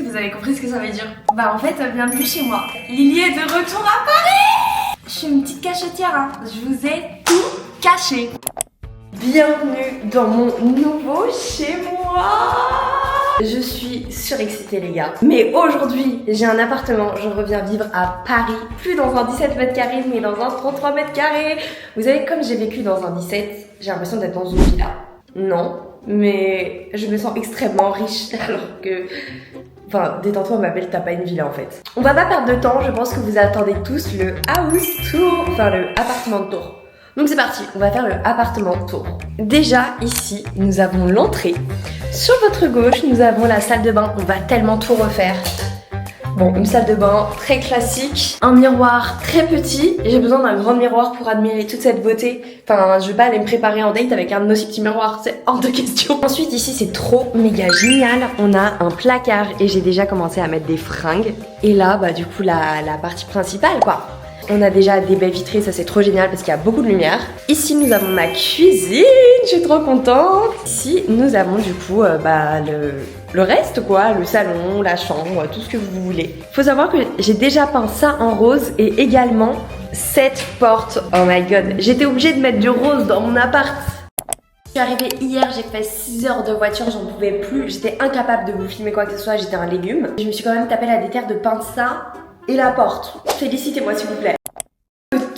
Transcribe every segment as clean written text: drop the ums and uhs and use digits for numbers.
vous avez compris ce que ça veut dire. Bah en fait, bienvenue chez moi. Lily est de retour à Paris. Je suis une petite cachetière, hein. Je vous ai tout caché. Bienvenue dans mon nouveau chez moi. Je suis surexcitée les gars. Mais aujourd'hui, j'ai un appartement. Je reviens vivre à Paris. Plus dans un 17 mètres carrés, mais dans un 33 mètres carrés. Vous savez, comme j'ai vécu dans un 17, j'ai l'impression d'être dans une villa. Non, mais je me sens extrêmement riche alors que... Enfin, détends-toi ma belle, t'as pas une villa en fait. On va pas perdre de temps, je pense que vous attendez tous le house tour, enfin le appartement de tour. Donc c'est parti, on va faire le appartement tour. Déjà ici, nous avons l'entrée. Sur votre gauche, nous avons la salle de bain, on va tellement tout refaire. Bon, une salle de bain très classique, un miroir très petit. J'ai besoin d'un grand miroir pour admirer toute cette beauté. Enfin, je vais pas aller me préparer en date avec un aussi petit miroir, c'est hors de question. Ensuite, ici, c'est trop méga génial. On a un placard et j'ai déjà commencé à mettre des fringues. Et là, bah du coup, la partie principale, quoi. On a déjà des baies vitrées, ça c'est trop génial parce qu'il y a beaucoup de lumière. Ici, nous avons ma cuisine, je suis trop contente. Ici, nous avons du coup le reste quoi, le salon, la chambre, tout ce que vous voulez. Faut savoir que j'ai déjà peint ça en rose et également cette porte. Oh my god, j'étais obligée de mettre du rose dans mon appart. Je suis arrivée hier, j'ai fait 6 heures de voiture, j'en pouvais plus. J'étais incapable de vous filmer quoi que ce soit, j'étais un légume. Je me suis quand même tapé la déterre de peindre ça et la porte. Félicitez-moi s'il vous plaît.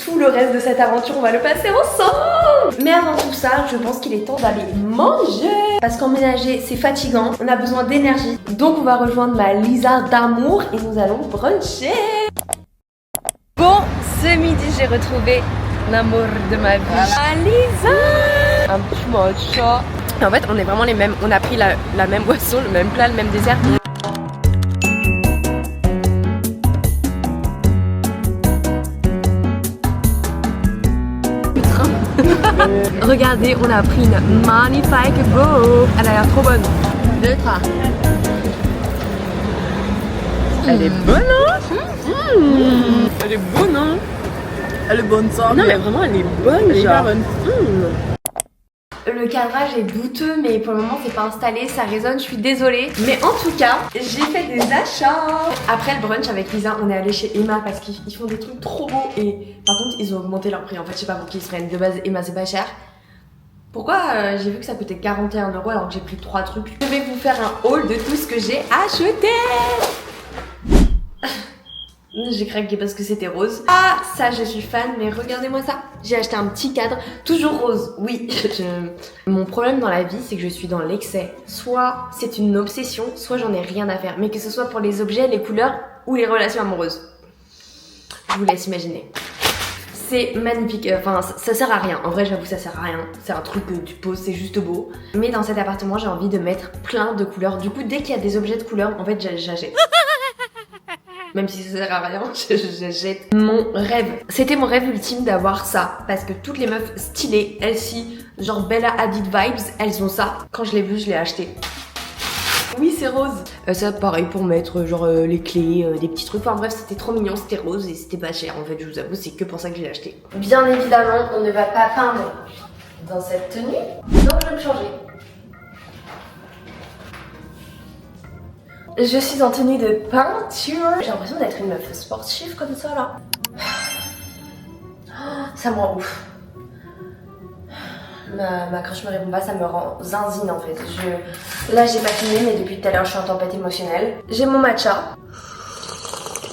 Tout le reste de cette aventure, on va le passer ensemble. Mais avant tout ça, je pense qu'il est temps d'aller manger. Parce qu'emménager, c'est fatigant. On a besoin d'énergie. Donc on va rejoindre ma Lisa d'amour et nous allons bruncher. Bon, ce midi, j'ai retrouvé l'amour de ma vie. Voilà. Lisa. Un petit matcha. Et en fait, on est vraiment les mêmes. On a pris la même boisson, le même plat, le même dessert. Regardez, on a pris une magnifique bouffe. Elle a l'air trop bonne. Elle est bonne, hein? Elle est bonne, hein? Elle est bonne ça. Non mais vraiment, elle est bonne, elle est genre. bonne. Le cadrage est douteux, mais pour le moment c'est pas installé, ça résonne, je suis désolée. Mais en tout cas, j'ai fait des achats. Après le brunch avec Lisa, on est allé chez Emma parce qu'ils font des trucs trop beaux. Et par contre, ils ont augmenté leur prix. En fait, je sais pas pour qui ils se prennent. De base, Emma c'est pas cher. Pourquoi j'ai vu que ça coûtait 41 € alors que j'ai pris 3 trucs. Je vais vous faire un haul de tout ce que j'ai acheté. J'ai craqué parce que c'était rose. Ah, ça je suis fan, mais regardez-moi ça. J'ai acheté un petit cadre, toujours rose. Oui, mon problème dans la vie, c'est que je suis dans l'excès. Soit c'est une obsession, soit j'en ai rien à faire. Mais que ce soit pour les objets, les couleurs ou les relations amoureuses. Je vous laisse imaginer. C'est magnifique, enfin ça sert à rien. En vrai, j'avoue, ça sert à rien. C'est un truc que tu poses, c'est juste beau. Mais dans cet appartement, j'ai envie de mettre plein de couleurs. Du coup, dès qu'il y a des objets de couleurs, en fait, j'achète. Même si ça sert à rien, je jette. Mon rêve. C'était mon rêve ultime d'avoir ça. Parce que toutes les meufs stylées, elles ci, genre Bella Hadid vibes, elles ont ça. Quand je l'ai vu, je l'ai acheté. Oui, c'est rose. Ça, pareil pour mettre genre les clés, des petits trucs. Enfin bref, c'était trop mignon, c'était rose et c'était pas cher. En fait, je vous avoue, c'est que pour ça que je l'ai acheté. Bien évidemment, on ne va pas peindre dans cette tenue. Donc je vais me changer. Je suis en tenue de peinture. J'ai l'impression d'être une meuf sportive comme ça là. Ça me rend ouf. Ma crush me répond pas, ça me rend zinzine en fait. Là j'ai pas fini mais depuis tout à l'heure je suis en tempête émotionnelle. J'ai mon matcha.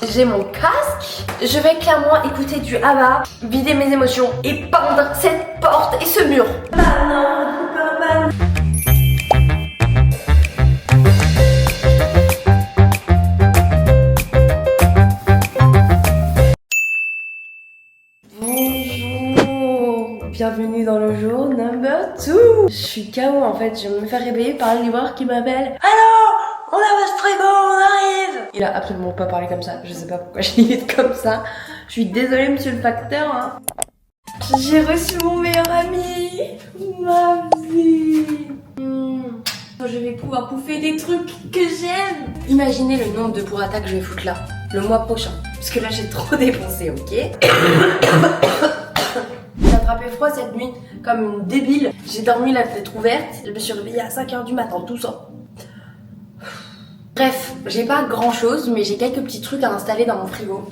J'ai mon casque. Je vais clairement écouter du ABBA, vider mes émotions et peindre cette porte et ce mur. Ah non, bienvenue dans le jour number 2. Je suis KO en fait, je vais me faire réveiller par le livreur qui m'appelle. Allô, on a votre frigo, on arrive. Il a absolument pas parlé comme ça, je sais pas pourquoi je l'imite comme ça. Je suis désolée monsieur le facteur hein. J'ai reçu mon meilleur ami, ma vie. Je vais pouvoir bouffer des trucs que j'aime. Imaginez le nombre de burrata que je vais foutre là, le mois prochain. Parce que là j'ai trop dépensé, ok. J'ai attrapé froid cette nuit, comme une débile. J'ai dormi la fenêtre ouverte, je me suis réveillée à 5 h du matin, tout ça. Bref, j'ai pas grand chose, mais j'ai quelques petits trucs à installer dans mon frigo.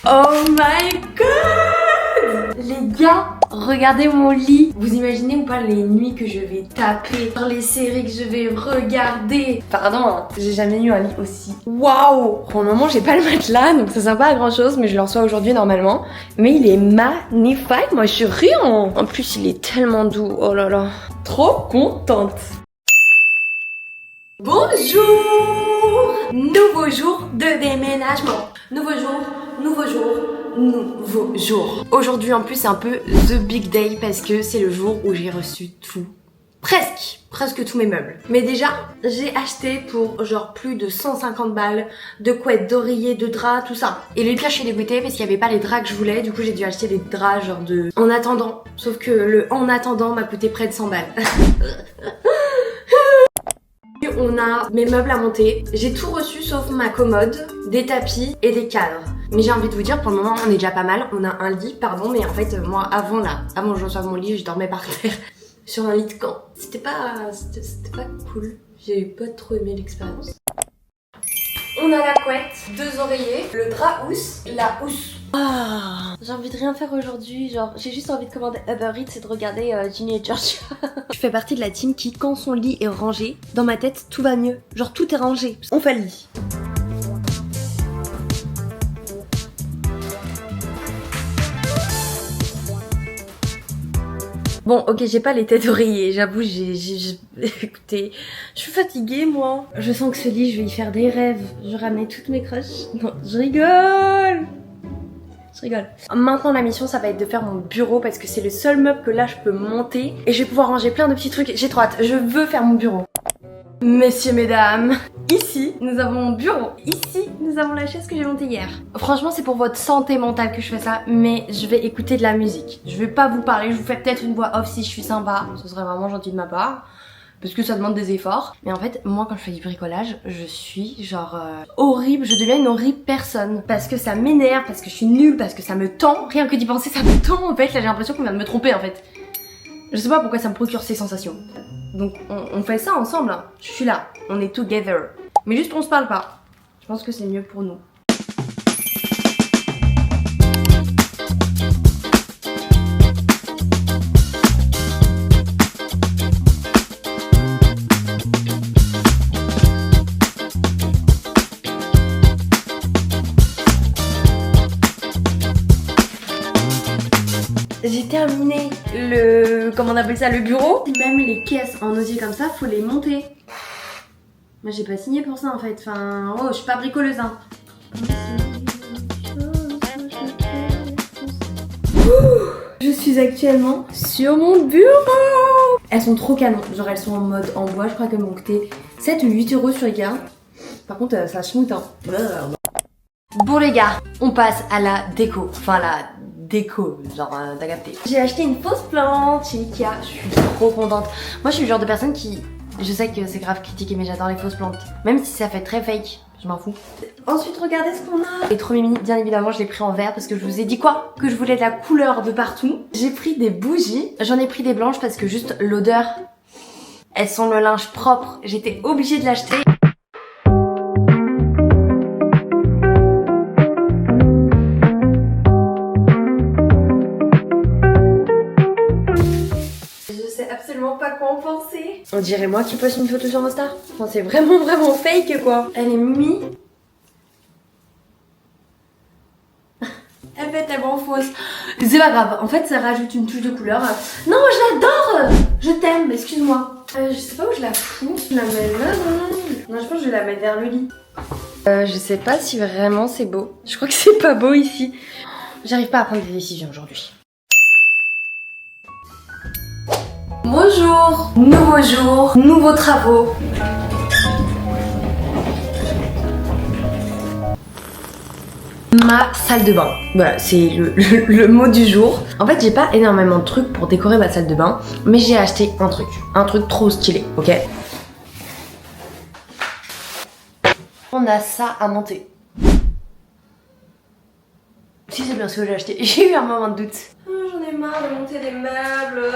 Oh my god! Les gars, regardez mon lit. Vous imaginez ou pas les nuits que je vais taper, les séries que je vais regarder. Pardon, hein, j'ai jamais eu un lit aussi. Waouh! Pour le moment, j'ai pas le matelas, donc ça sert pas à grand chose, mais je le reçois aujourd'hui normalement. Mais il est magnifique, moi je suis rien. En plus, il est tellement doux. Oh là là. Trop contente. Bonjour! Nouveau jour de déménagement. Nouveau jour, nouveau jour, nouveau jour. Aujourd'hui en plus c'est un peu the big day parce que c'est le jour où j'ai reçu tout. Presque tous mes meubles. Mais déjà, j'ai acheté pour genre plus de 150 balles de couettes, d'oreillers, de draps, tout ça. Et le pire, je suis dégoûtée parce qu'il n'y avait pas les draps que je voulais. Du coup, j'ai dû acheter des draps genre de en attendant. Sauf que le en attendant m'a coûté près de 100 balles. On a mes meubles à monter. J'ai tout reçu sauf ma commode, des tapis et des cadres. Mais j'ai envie de vous dire, pour le moment, on est déjà pas mal. On a un lit, pardon, mais en fait, moi, avant que je reçoive mon lit, je dormais par terre sur un lit de camp. C'était pas cool. J'ai pas trop aimé l'expérience. On a la couette, 2 oreillers, le drap housse, la housse. Ah, j'ai envie de rien faire aujourd'hui, genre j'ai juste envie de commander Uber Eats et de regarder Ginny et Georgia. Je fais partie de la team qui, quand son lit est rangé, dans ma tête tout va mieux. Genre tout est rangé, on fait le lit. Bon, ok, j'ai pas les têtes d'oreiller, j'avoue, écoutez, je suis fatiguée, moi. Je sens que ce lit, je vais y faire des rêves. Je ramener toutes mes crushs. Non, je rigole. Maintenant, la mission, ça va être de faire mon bureau parce que c'est le seul meuble que là, je peux monter. Et je vais pouvoir ranger plein de petits trucs. J'ai trop hâte, je veux faire mon bureau. Messieurs, mesdames, ici, nous avons mon bureau. Ici, nous avons la chaise que j'ai montée hier. Franchement, c'est pour votre santé mentale que je fais ça, mais je vais écouter de la musique. Je vais pas vous parler, je vous fais peut-être une voix off si je suis sympa. Ce serait vraiment gentil de ma part. Parce que ça demande des efforts. Mais en fait, moi quand je fais du bricolage, je suis genre horrible, je deviens une horrible personne. Parce que ça m'énerve, parce que je suis nulle, parce que ça me tend. Rien que d'y penser, ça me tend en fait. Là j'ai l'impression qu'on vient de me tromper en fait. Je sais pas pourquoi ça me procure ces sensations. Donc on fait ça ensemble, hein. Je suis là, on est together. Mais juste on se parle pas. Je pense que c'est mieux pour nous. J'ai terminé comment on appelle ça, le bureau. Même les caisses en osier comme ça, faut les monter. Moi j'ai pas signé pour ça en fait, enfin, oh, je suis pas bricoleuse hein. Je suis actuellement sur mon bureau. Elles sont trop canon, genre elles sont en mode en bois, je crois qu'elles m'ont coûté 7 ou 8 euros sur Ikea. Par contre ça schmoute hein. Bon les gars, on passe à la déco, enfin la déco, genre t'as capté. J'ai acheté une fausse plante chez Ikea, je suis trop contente. Moi je suis le genre de personne qui, je sais que c'est grave critiqué mais j'adore les fausses plantes. Même si ça fait très fake, je m'en fous. Ensuite regardez ce qu'on a. Et trop mimi, bien évidemment je l'ai pris en vert parce que je vous ai dit quoi? Que je voulais de la couleur de partout. J'ai pris des bougies, j'en ai pris des blanches parce que juste l'odeur, elles sont le linge propre, j'étais obligée de l'acheter. Pas quoi en penser. On dirait moi qui poste une photo sur Insta. Enfin, c'est vraiment fake quoi. Elle est mimi. Elle fait tellement fausse. C'est pas grave, en fait ça rajoute une touche de couleur. Non, je l'adore. Je t'aime, excuse-moi. Je sais pas où je la fous. Je la mets là. Non, je pense que je vais la mettre vers le lit. Je sais pas si vraiment c'est beau. Je crois que c'est pas beau ici. J'arrive pas à prendre des décisions aujourd'hui. Bonjour, nouveau jour, nouveaux travaux. Ma salle de bain. Voilà, c'est le mot du jour. En fait, j'ai pas énormément de trucs pour décorer ma salle de bain, mais j'ai acheté un truc trop stylé, ok? On a ça à monter. Si c'est bien ce que j'ai acheté. J'ai eu un moment de doute. Oh, j'en ai marre de monter des meubles.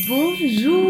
Bonjour.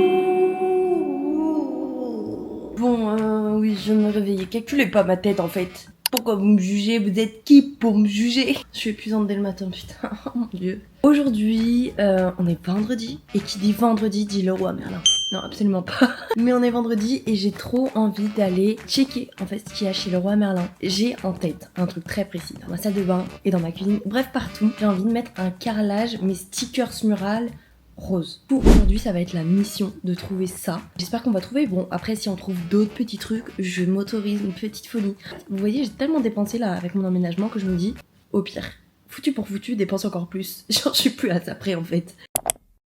Bon, oui, je me réveillais. Calculez pas ma tête en fait. Pourquoi vous me jugez? Vous êtes qui pour me juger? Je suis épuisante dès le matin, putain. Oh mon dieu. Aujourd'hui, on est vendredi. Et qui dit vendredi dit Leroy Merlin. Non, absolument pas. Mais on est vendredi et j'ai trop envie d'aller checker en fait ce qu'il y a chez Leroy Merlin. J'ai en tête un truc très précis dans ma salle de bain et dans ma cuisine. Bref, partout. J'ai envie de mettre un carrelage, mes stickers murales rose. Pour aujourd'hui, ça va être la mission de trouver ça. J'espère qu'on va trouver. Bon, après, si on trouve d'autres petits trucs, je m'autorise une petite folie. Vous voyez, j'ai tellement dépensé là avec mon emménagement que je me dis, au pire, foutu pour foutu, dépense encore plus. Genre, je suis plus à ça près en fait.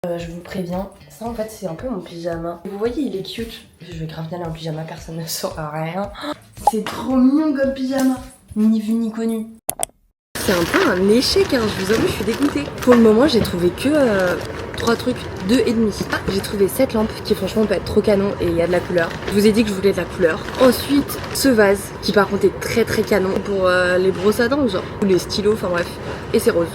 Je vous préviens, ça en fait, c'est un peu mon pyjama. Vous voyez, il est cute. Je vais grave bien aller en pyjama, personne ne saura rien. C'est trop mignon comme pyjama. Ni vu ni connu. C'est un peu un échec, hein, je vous avoue, je suis dégoûtée. Pour le moment, j'ai trouvé que 3 trucs, 2,5. Ah, j'ai trouvé cette lampe qui franchement peut être trop canon et il y a de la couleur. Je vous ai dit que je voulais de la couleur. Ensuite, ce vase qui par contre est très très canon pour les brosses à dents, genre, ou les stylos, enfin bref. Et c'est rose.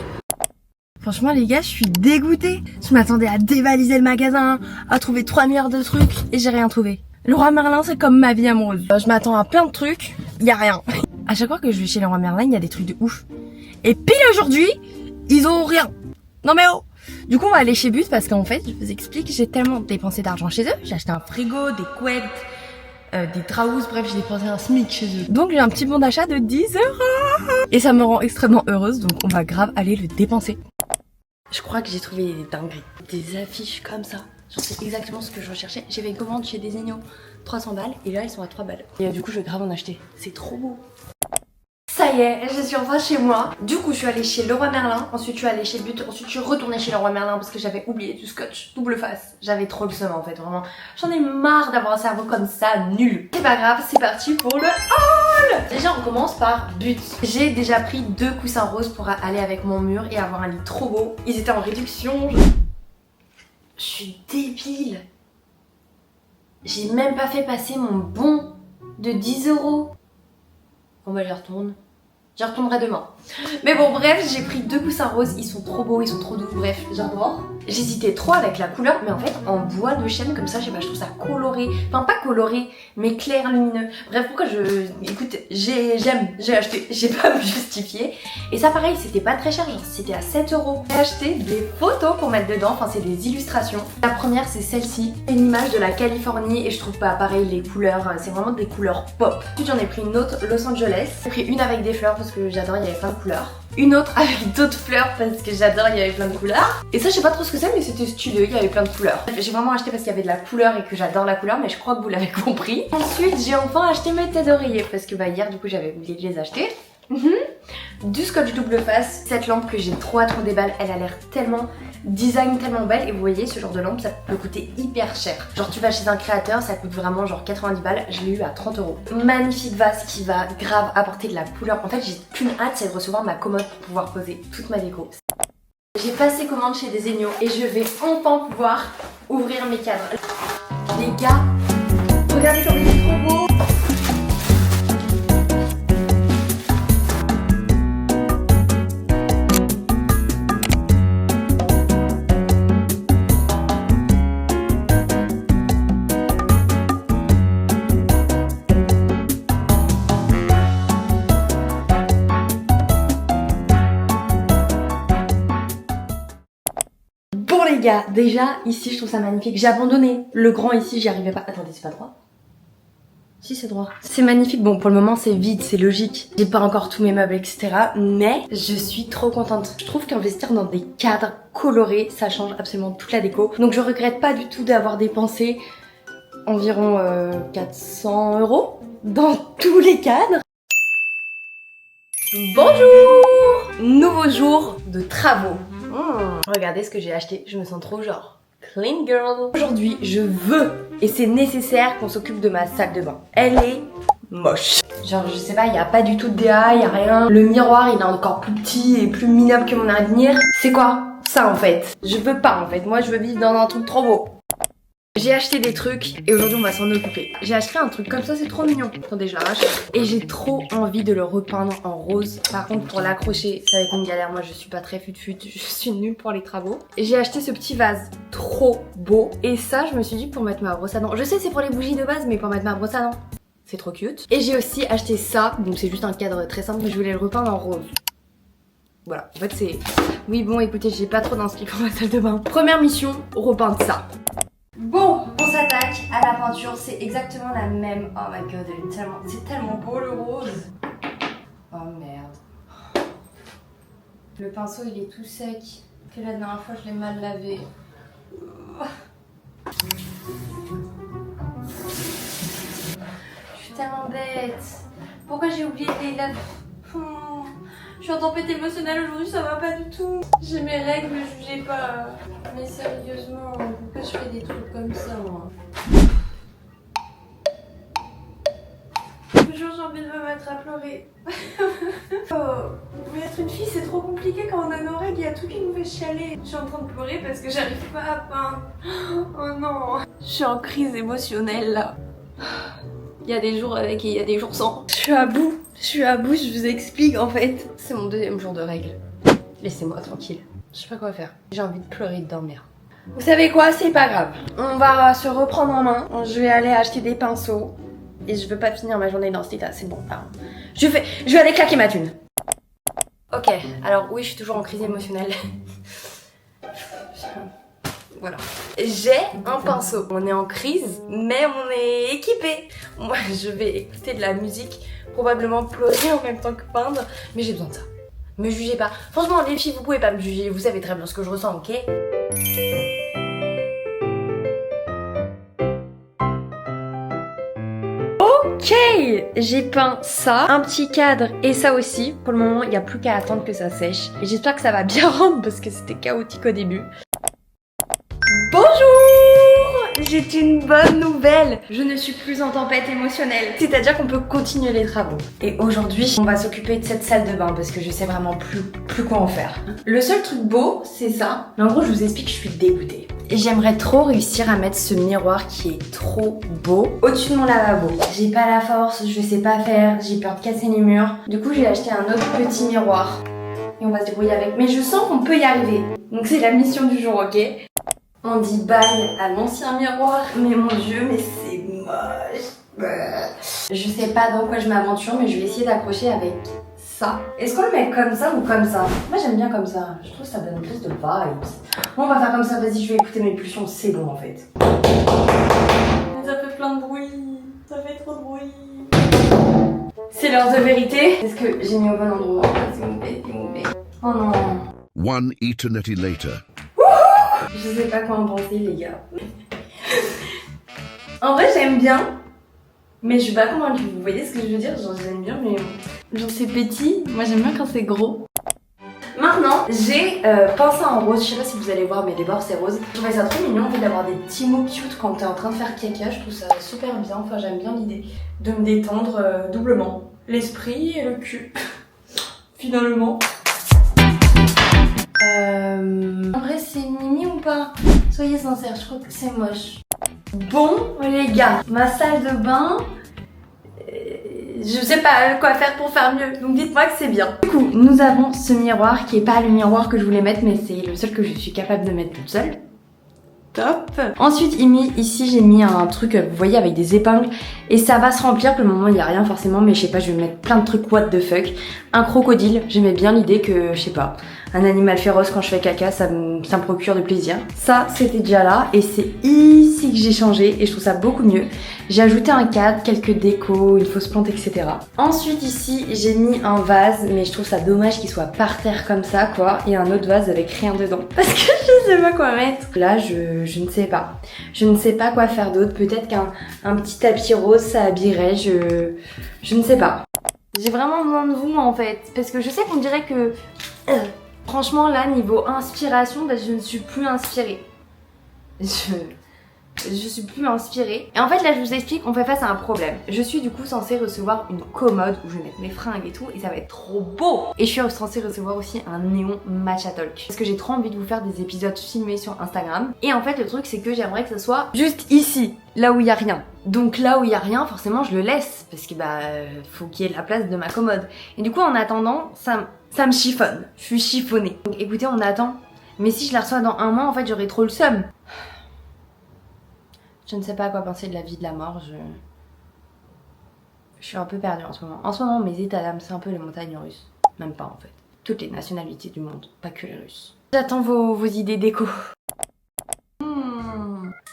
Franchement les gars, je suis dégoûtée. Je m'attendais à dévaliser le magasin, à trouver 3 milliards de trucs et j'ai rien trouvé. Leroy Merlin, c'est comme ma vie amoureuse. Je m'attends à plein de trucs, il y a rien. À chaque fois que je vais chez Leroy Merlin, il y a des trucs de ouf. Et pile aujourd'hui, ils ont rien. Non mais oh. Du coup on va aller chez But parce qu'en fait, je vous explique, j'ai tellement dépensé d'argent chez eux. J'ai acheté un frigo, des couettes, des traous, bref j'ai dépensé un SMIC chez eux. Donc j'ai un petit bon d'achat de 10 €. Et ça me rend extrêmement heureuse, donc on va grave aller le dépenser. Je crois que j'ai trouvé des dingueries. Des affiches comme ça. C'est exactement ce que je recherchais. J'ai fait une commande chez Designo, 300 balles, et là elles sont à 3 balles. Et du coup je vais grave en acheter. C'est trop beau. Ça y est, je suis enfin chez moi. Du coup, je suis allée chez Leroy Merlin. Ensuite, je suis allée chez But. Ensuite, je suis retournée chez Leroy Merlin parce que j'avais oublié du scotch double face. J'avais trop le seum en fait, vraiment. J'en ai marre d'avoir un cerveau comme ça, nul. C'est pas grave, c'est parti pour le haul. Déjà, on commence par But. J'ai déjà pris 2 coussins roses pour aller avec mon mur et avoir un lit trop beau. Ils étaient en réduction. Je suis débile. J'ai même pas fait passer mon bon de 10 €. Bon bah, j'y retourne. J'y retournerai demain. Mais bon, bref, j'ai pris 2 coussins roses. Ils sont trop beaux, ils sont trop doux. Bref, j'adore. J'hésitais trop avec la couleur, mais en fait, en bois de chêne comme ça, je sais pas, je trouve ça coloré. Enfin, pas coloré, mais clair, lumineux. Bref, pourquoi écoute, j'aime, j'ai acheté. J'ai pas me justifier. Et ça, pareil, c'était pas très cher, genre c'était à 7 €. J'ai acheté des photos pour mettre dedans. Enfin, c'est des illustrations. La première, c'est celle-ci. Une image de la Californie. Et je trouve pas pareil, les couleurs, c'est vraiment des couleurs pop. Ensuite, j'en ai pris une autre, Los Angeles. J'ai pris une avec des fleurs parce que j'adore, il y avait plein de couleurs. Une autre avec d'autres fleurs parce que j'adore, il y avait plein de couleurs. Et ça, je sais pas trop ce que c'est, mais c'était stylé, il y avait plein de couleurs. J'ai vraiment acheté parce qu'il y avait de la couleur et que j'adore la couleur, mais je crois que vous l'avez compris. Ensuite, j'ai enfin acheté mes têtes d'oreiller parce que bah hier, du coup, j'avais oublié de les acheter. Du scotch double face. Cette lampe que j'ai trop hâte qu'on déballe, elle a l'air tellement design, tellement belle. Et vous voyez, ce genre de lampe, ça peut coûter hyper cher. Genre tu vas chez un créateur, ça coûte vraiment genre 90 balles. Je l'ai eu à 30 €. Magnifique vase qui va grave apporter de la couleur. En fait, j'ai qu'une hâte, c'est de recevoir ma commode pour pouvoir poser toute ma déco. J'ai passé commande chez Designo et je vais enfin pouvoir ouvrir mes cadres. Les gars, regardez comme il est trop beau. Bon les gars, déjà ici je trouve ça magnifique. J'ai abandonné le grand ici, j'y arrivais pas. Attendez, c'est pas droit? Si, c'est droit. C'est magnifique. Bon, pour le moment c'est vide, c'est logique. J'ai pas encore tous mes meubles, etc. Mais je suis trop contente. Je trouve qu'investir dans des cadres colorés, ça change absolument toute la déco. Donc je regrette pas du tout d'avoir dépensé environ 400 € dans tous les cadres. Bonjour! Nouveau jour de travaux. Regardez ce que j'ai acheté, je me sens trop genre clean girl. Aujourd'hui, je veux et c'est nécessaire qu'on s'occupe de ma salle de bain. Elle est moche. Genre je sais pas, il y a pas du tout de DA, il y a rien. Le miroir il est encore plus petit et plus minable que mon avenir. C'est quoi ça en fait? Je veux pas en fait, moi je veux vivre dans un truc trop beau. J'ai acheté des trucs et aujourd'hui on va s'en occuper. J'ai acheté un truc comme ça, c'est trop mignon. Attendez, je l'arrache. Et j'ai trop envie de le repeindre en rose. Par contre pour l'accrocher, ça va être une galère. Moi je suis pas très fut-fut, je suis nulle pour les travaux. Et j'ai acheté ce petit vase trop beau. Et ça je me suis dit pour mettre ma brosse à dents. Je sais c'est pour les bougies de base mais pour mettre ma brosse à dents, c'est trop cute. Et j'ai aussi acheté ça, donc c'est juste un cadre très simple mais je voulais le repeindre en rose. Voilà, en fait c'est... Oui bon écoutez, j'ai pas trop d'inspi pour ma salle de bain. Première mission, repeindre ça. Bon, on s'attaque à la peinture, c'est exactement la même. Oh my god, c'est tellement beau le rose. Oh merde. Le pinceau il est tout sec. Que la dernière fois je l'ai mal lavé. Je suis tellement bête. Pourquoi j'ai oublié de les laver? Je suis en tempête émotionnelle aujourd'hui, ça va pas du tout. J'ai mes règles, ne jugez pas. Mais sérieusement, pourquoi je fais des trucs comme ça, moi? Toujours j'ai envie de me mettre à pleurer. Oh, mais être une fille, c'est trop compliqué quand on a nos règles, il y a tout qui nous fait chialer. Je suis en train de pleurer parce que j'arrive pas à peindre. Oh non. Je suis en crise émotionnelle, là. Il y a des jours avec et il y a des jours sans. Je suis à bout, je vous explique en fait. C'est mon deuxième jour de règles. Laissez-moi tranquille. Je sais pas quoi faire. J'ai envie de pleurer et de dormir. Vous savez quoi, c'est pas grave. On va se reprendre en main. Je vais aller acheter des pinceaux. Et je veux pas finir ma journée dans cet état, c'est bon. Pardon. Je vais aller claquer ma thune. Ok, alors oui, je suis toujours en crise émotionnelle. Voilà. J'ai un pinceau. On est en crise, mais on est équipé. Moi, je vais écouter de la musique, probablement pleurer en même temps que peindre, mais j'ai besoin de ça. Me jugez pas. Franchement, les filles, vous pouvez pas me juger. Vous savez très bien ce que je ressens, ok? Ok, j'ai peint ça, un petit cadre et ça aussi. Pour le moment, il n'y a plus qu'à attendre que ça sèche. Et j'espère que ça va bien rendre parce que c'était chaotique au début. Bonjour! J'ai une bonne nouvelle. Je ne suis plus en tempête émotionnelle. C'est-à-dire qu'on peut continuer les travaux. Et aujourd'hui, on va s'occuper de cette salle de bain parce que je sais vraiment plus quoi en faire. Le seul truc beau, c'est ça. Mais en gros, je vous explique, je suis dégoûtée. Et j'aimerais trop réussir à mettre ce miroir qui est trop beau au-dessus de mon lavabo. J'ai pas la force, je sais pas faire, j'ai peur de casser les murs. Du coup, j'ai acheté un autre petit miroir. Et on va se débrouiller avec. Mais je sens qu'on peut y arriver. Donc c'est la mission du jour, ok? On dit bye à l'ancien miroir. Mais mon dieu, mais c'est moche. Je sais pas dans quoi je m'aventure, mais je vais essayer d'accrocher avec ça. Est-ce qu'on le met comme ça ou comme ça? Moi j'aime bien comme ça. Je trouve que ça donne plus de vibes. Bon, on va faire comme ça. Vas-y, je vais écouter mes pulsions. C'est bon en fait. Ça fait plein de bruit. Ça fait trop de bruit. C'est l'heure de vérité. Est-ce que j'ai mis au bon endroit? S'il vous plaît, s'il vous plaît. Oh non. One eternity later. Je sais pas quoi en penser, les gars. En vrai, j'aime bien, mais je suis pas convaincue. Vous voyez ce que je veux dire? Genre, j'aime bien, mais genre c'est petit. Moi, j'aime bien quand c'est gros. Maintenant, j'ai peint ça en rose. Je sais pas si vous allez voir, mais les bords c'est rose. Je trouvais ça trop mignon en fait d'avoir des petits mots cute quand t'es en train de faire caca. Je trouve ça super bien. Enfin, j'aime bien l'idée de me détendre doublement. L'esprit et le cul. Finalement. En vrai, c'est mimi ou pas? Soyez sincères, je crois que c'est moche. Bon, les gars, ma salle de bain, je sais pas quoi faire pour faire mieux, donc dites-moi que c'est bien. Du coup, nous avons ce miroir qui est pas le miroir que je voulais mettre, mais c'est le seul que je suis capable de mettre toute seule. Top. Ensuite, ici j'ai mis un truc, vous voyez, avec des épingles. Et ça va se remplir, pour le moment il n'y a rien forcément, mais je sais pas, je vais mettre plein de trucs what the fuck. Un crocodile, j'aimais bien l'idée que, je sais pas, un animal féroce quand je fais caca, ça me procure du plaisir. Ça, c'était déjà là, et c'est ici que j'ai changé, et je trouve ça beaucoup mieux. J'ai ajouté un cadre, quelques décos, une fausse plante, etc. Ensuite ici, j'ai mis un vase, mais je trouve ça dommage qu'il soit par terre comme ça, quoi. Et un autre vase avec rien dedans, parce que je sais pas quoi mettre. Là, je ne sais pas. Je ne sais pas quoi faire d'autre. Peut-être qu'un petit tapis rose, ça habillerait. Je ne sais pas. J'ai vraiment besoin de vous en fait. Parce que je sais qu'on dirait que... franchement là, niveau inspiration, bah, je ne suis plus inspirée. je suis plus inspirée. Et en fait là je vous explique, on fait face à un problème. Je suis du coup censée recevoir une commode où je vais mettre mes fringues et tout et ça va être trop beau. Et je suis censée recevoir aussi un néon matcha talk. Parce que j'ai trop envie de vous faire des épisodes filmés sur Instagram. Et en fait le truc c'est que j'aimerais que ça soit juste ici, là où il y a rien. Donc là où il y a rien, forcément je le laisse parce que faut qu'il y ait la place de ma commode. Et du coup en attendant, ça me chiffonne. Je suis chiffonnée. Donc écoutez, on attend. Mais si je la reçois dans un mois, en fait j'aurai trop le seum. Je ne sais pas à quoi penser de la vie, de la mort, je suis un peu perdue en ce moment. En ce moment, mes états d'âme, c'est un peu les montagnes russes. Même pas en fait. Toutes les nationalités du monde, pas que les Russes. J'attends vos idées déco.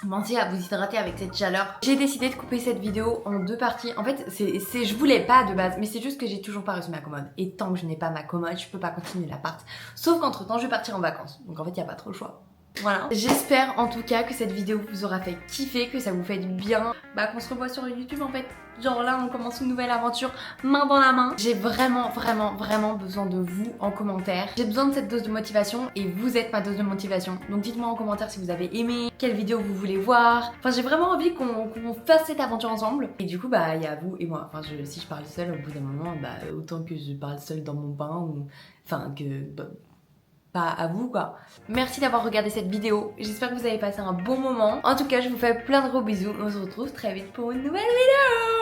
Pensez à vous hydrater avec cette chaleur. J'ai décidé de couper cette vidéo en 2 parties. En fait, je voulais pas de base, mais c'est juste que j'ai toujours pas reçu ma commode. Et tant que je n'ai pas ma commode, je peux pas continuer l'appart. Sauf qu'entre temps, je vais partir en vacances. Donc en fait, il n'y a pas trop le choix. Voilà. J'espère en tout cas que cette vidéo vous aura fait kiffer, que ça vous fait du bien. Qu'on se revoit sur YouTube en fait. Genre là on commence une nouvelle aventure main dans la main. J'ai vraiment besoin de vous en commentaire. J'ai besoin de cette dose de motivation et vous êtes ma dose de motivation. Donc dites-moi en commentaire si vous avez aimé, quelle vidéo vous voulez voir. Enfin j'ai vraiment envie qu'on fasse cette aventure ensemble. Et du coup il y a vous et moi. Enfin si je parle seule au bout d'un moment, autant que je parle seule dans mon bain ou... Enfin que... pas à vous quoi. Merci d'avoir regardé cette vidéo. J'espère que vous avez passé un bon moment. En tout cas, je vous fais plein de gros bisous. On se retrouve très vite pour une nouvelle vidéo.